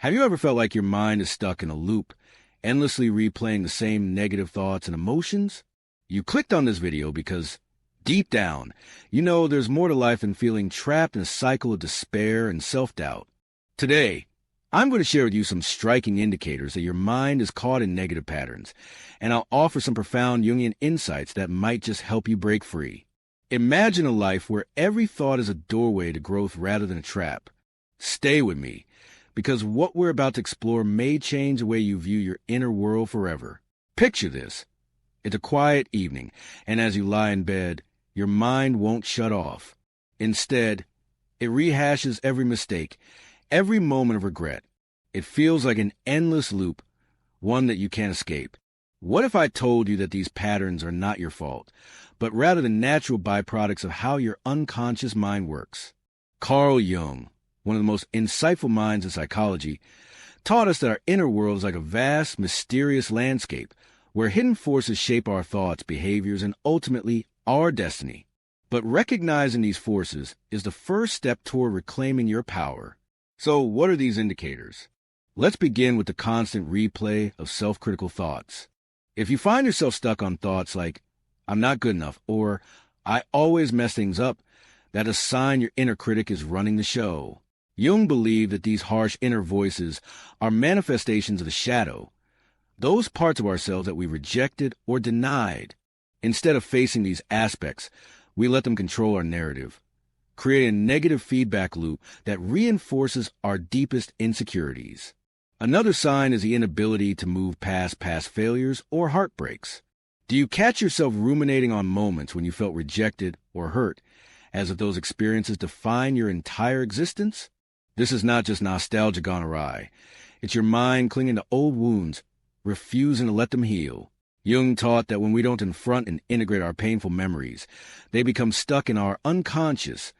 Have you ever felt like your mind is stuck in a loop, endlessly replaying the same negative thoughts and emotions? You clicked on this video because, deep down, you know there's more to life than feeling trapped in a cycle of despair and self-doubt. Today, I'm going to share with you some striking indicators that your mind is caught in negative patterns, and I'll offer some profound Jungian insights that might just help you break free. Imagine a life where every thought is a doorway to growth rather than a trap. Stay with me, because what we're about to explore may change the way you view your inner world forever. Picture this. It's a quiet evening, and as you lie in bed, your mind won't shut off. Instead, it rehashes every mistake, every moment of regret. It feels like an endless loop, one that you can't escape. What if I told you that these patterns are not your fault, but rather the natural byproducts of how your unconscious mind works? Carl Jung, one of the most insightful minds in psychology, taught us that our inner world is like a vast, mysterious landscape where hidden forces shape our thoughts, behaviors, and ultimately our destiny. But recognizing these forces is the first step toward reclaiming your power. So what are these indicators? Let's begin with the constant replay of self-critical thoughts. If you find yourself stuck on thoughts like, I'm not good enough, or I always mess things up, that's a sign your inner critic is running the show. Jung believed that these harsh inner voices are manifestations of the shadow, those parts of ourselves that we rejected or denied. Instead of facing these aspects, we let them control our narrative, creating a negative feedback loop that reinforces our deepest insecurities. Another sign is the inability to move past past failures or heartbreaks. Do you catch yourself ruminating on moments when you felt rejected or hurt, as if those experiences define your entire existence? This is not just nostalgia gone awry. It's your mind clinging to old wounds, refusing to let them heal. Jung taught that when we don't confront and integrate our painful memories, they become stuck in our unconscious,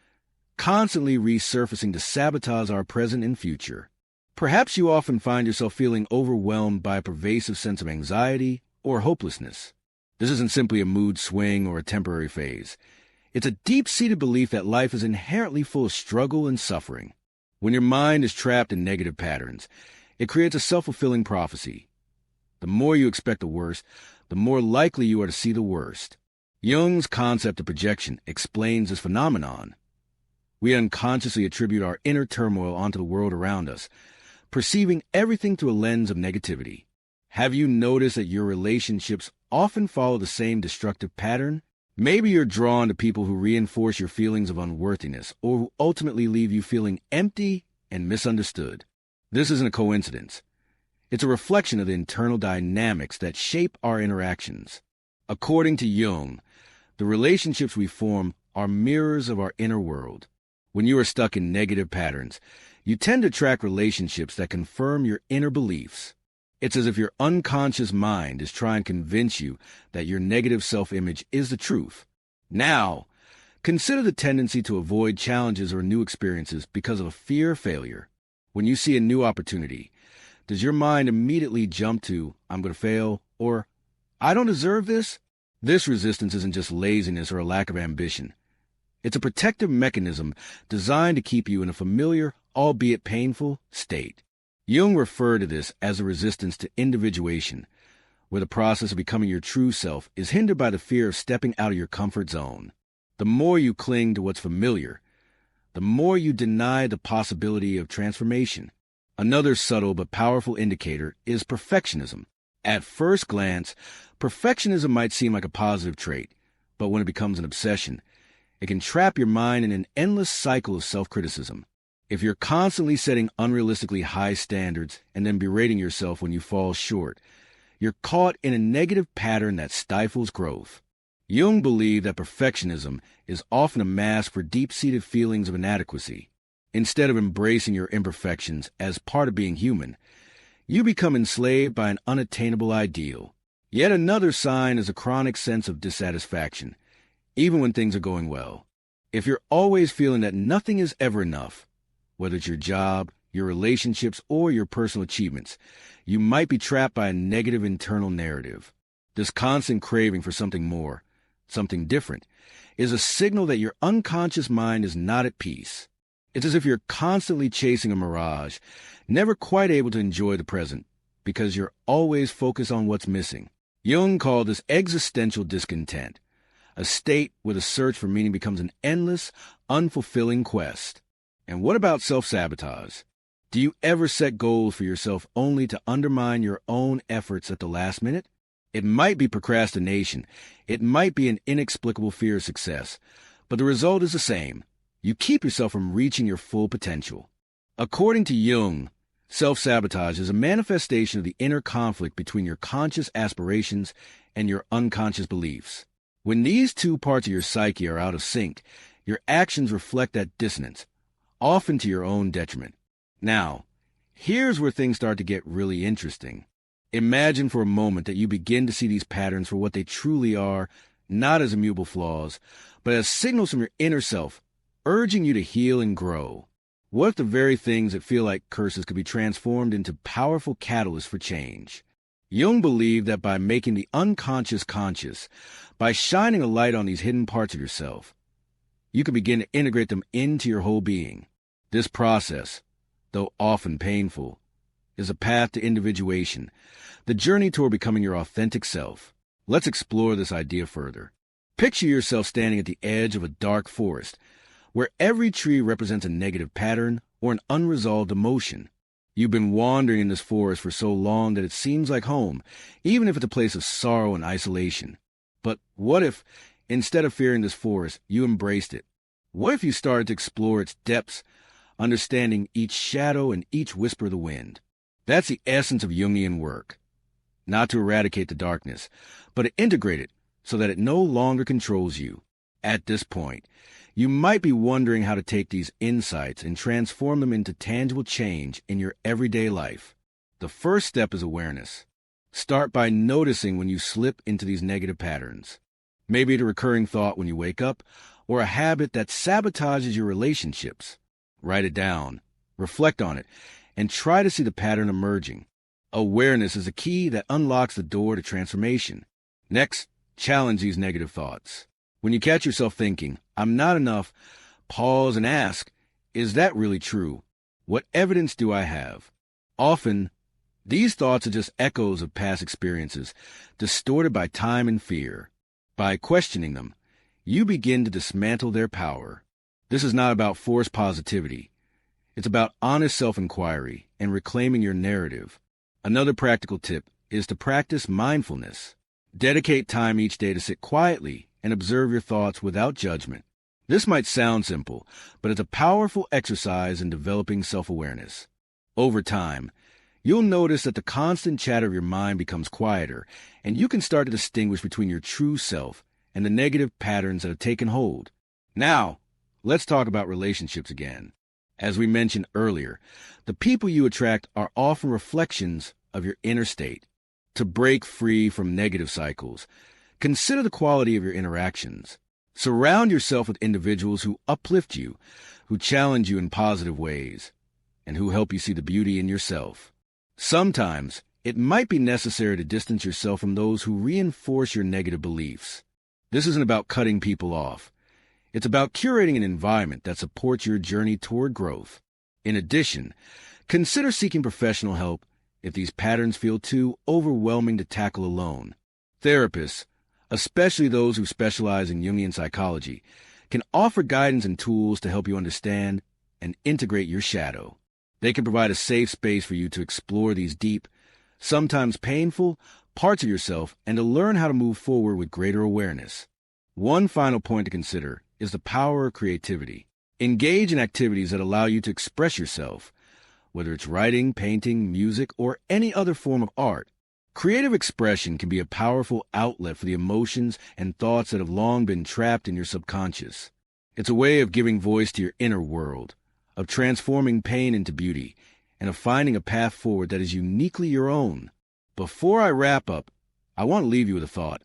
constantly resurfacing to sabotage our present and future. Perhaps you often find yourself feeling overwhelmed by a pervasive sense of anxiety or hopelessness. This isn't simply a mood swing or a temporary phase. It's a deep-seated belief that life is inherently full of struggle and suffering. When your mind is trapped in negative patterns, it creates a self-fulfilling prophecy. The more you expect the worst, the more likely you are to see the worst. Jung's concept of projection explains this phenomenon. We unconsciously attribute our inner turmoil onto the world around us, perceiving everything through a lens of negativity. Have you noticed that your relationships often follow the same destructive pattern? Maybe you're drawn to people who reinforce your feelings of unworthiness or who ultimately leave you feeling empty and misunderstood. This isn't a coincidence. It's a reflection of the internal dynamics that shape our interactions. According to Jung, the relationships we form are mirrors of our inner world. When you are stuck in negative patterns, you tend to attract relationships that confirm your inner beliefs. It's as if your unconscious mind is trying to convince you that your negative self-image is the truth. Now, consider the tendency to avoid challenges or new experiences because of a fear of failure. When you see a new opportunity, does your mind immediately jump to, I'm going to fail, or I don't deserve this? This resistance isn't just laziness or a lack of ambition. It's a protective mechanism designed to keep you in a familiar, albeit painful, state. Jung referred to this as a resistance to individuation, where the process of becoming your true self is hindered by the fear of stepping out of your comfort zone. The more you cling to what's familiar, the more you deny the possibility of transformation. Another subtle but powerful indicator is perfectionism. At first glance, perfectionism might seem like a positive trait, but when it becomes an obsession, it can trap your mind in an endless cycle of self-criticism. If you're constantly setting unrealistically high standards and then berating yourself when you fall short, you're caught in a negative pattern that stifles growth. Jung believed that perfectionism is often a mask for deep-seated feelings of inadequacy. Instead of embracing your imperfections as part of being human, you become enslaved by an unattainable ideal. Yet another sign is a chronic sense of dissatisfaction, even when things are going well. If you're always feeling that nothing is ever enough, whether it's your job, your relationships, or your personal achievements, you might be trapped by a negative internal narrative. This constant craving for something more, something different, is a signal that your unconscious mind is not at peace. It's as if you're constantly chasing a mirage, never quite able to enjoy the present, because you're always focused on what's missing. Jung called this existential discontent, a state where the search for meaning becomes an endless, unfulfilling quest. And what about self-sabotage? Do you ever set goals for yourself only to undermine your own efforts at the last minute? It might be procrastination. It might be an inexplicable fear of success. But the result is the same. You keep yourself from reaching your full potential. According to Jung, self-sabotage is a manifestation of the inner conflict between your conscious aspirations and your unconscious beliefs. When these two parts of your psyche are out of sync, your actions reflect that dissonance, often to your own detriment. Now, here's where things start to get really interesting. Imagine for a moment that you begin to see these patterns for what they truly are, not as immutable flaws, but as signals from your inner self, urging you to heal and grow. What if the very things that feel like curses could be transformed into powerful catalysts for change? Jung believed that by making the unconscious conscious, by shining a light on these hidden parts of yourself, you can begin to integrate them into your whole being. This process, though often painful, is a path to individuation, the journey toward becoming your authentic self. Let's explore this idea further. Picture yourself standing at the edge of a dark forest, where every tree represents a negative pattern or an unresolved emotion. You've been wandering in this forest for so long that it seems like home, even if it's a place of sorrow and isolation. But what if, instead of fearing this forest, you embraced it? What if you started to explore its depths, understanding each shadow and each whisper of the wind? That's the essence of Jungian work. Not to eradicate the darkness, but to integrate it so that it no longer controls you. At this point, you might be wondering how to take these insights and transform them into tangible change in your everyday life. The first step is awareness. Start by noticing when you slip into these negative patterns. Maybe it's a recurring thought when you wake up, or a habit that sabotages your relationships. Write it down, reflect on it, and try to see the pattern emerging. Awareness is a key that unlocks the door to transformation. Next, challenge these negative thoughts. When you catch yourself thinking, "I'm not enough," pause and ask, "Is that really true? What evidence do I have?" Often, these thoughts are just echoes of past experiences, distorted by time and fear. By questioning them, you begin to dismantle their power. This is not about forced positivity. It's about honest self-inquiry and reclaiming your narrative. Another practical tip is to practice mindfulness. Dedicate time each day to sit quietly and observe your thoughts without judgment. This might sound simple, but it's a powerful exercise in developing self-awareness. Over time, you'll notice that the constant chatter of your mind becomes quieter, and you can start to distinguish between your true self and the negative patterns that have taken hold. Now, let's talk about relationships again. As we mentioned earlier, the people you attract are often reflections of your inner state. To break free from negative cycles, consider the quality of your interactions. Surround yourself with individuals who uplift you, who challenge you in positive ways, and who help you see the beauty in yourself. Sometimes, it might be necessary to distance yourself from those who reinforce your negative beliefs. This isn't about cutting people off. It's about curating an environment that supports your journey toward growth. In addition, consider seeking professional help if these patterns feel too overwhelming to tackle alone. Therapists, especially those who specialize in Jungian psychology, can offer guidance and tools to help you understand and integrate your shadow. They can provide a safe space for you to explore these deep, sometimes painful, parts of yourself and to learn how to move forward with greater awareness. One final point to consider is the power of creativity. Engage in activities that allow you to express yourself, whether it's writing, painting, music, or any other form of art. Creative expression can be a powerful outlet for the emotions and thoughts that have long been trapped in your subconscious. It's a way of giving voice to your inner world, of transforming pain into beauty, and of finding a path forward that is uniquely your own. Before I wrap up, I want to leave you with a thought.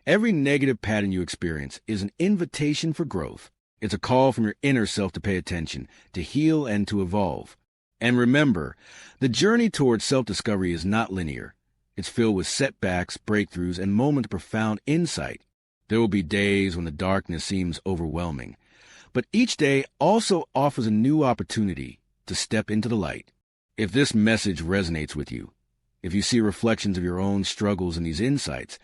Every negative pattern you experience is an invitation for growth. It's a call from your inner self to pay attention, to heal, and to evolve. And remember, the journey towards self-discovery is not linear. It's filled with setbacks, breakthroughs, and moments of profound insight. There will be days when the darkness seems overwhelming, But each day also offers a new opportunity to step into the light. If this message resonates with you, if you see reflections of your own struggles in these insights,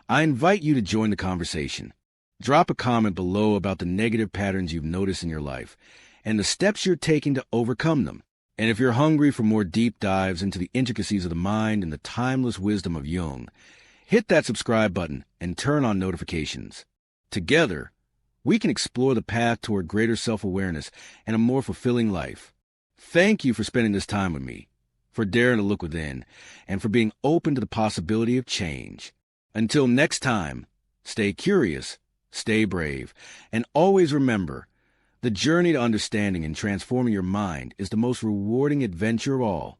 I invite you to join the conversation. Drop a comment below about the negative patterns you've noticed in your life and the steps you're taking to overcome them. And if you're hungry for more deep dives into the intricacies of the mind and the timeless wisdom of Jung, hit that subscribe button and turn on notifications. Together, we can explore the path toward greater self-awareness and a more fulfilling life. Thank you for spending this time with me, for daring to look within, and for being open to the possibility of change. Until next time, stay curious, stay brave, and always remember, the journey to understanding and transforming your mind is the most rewarding adventure of all.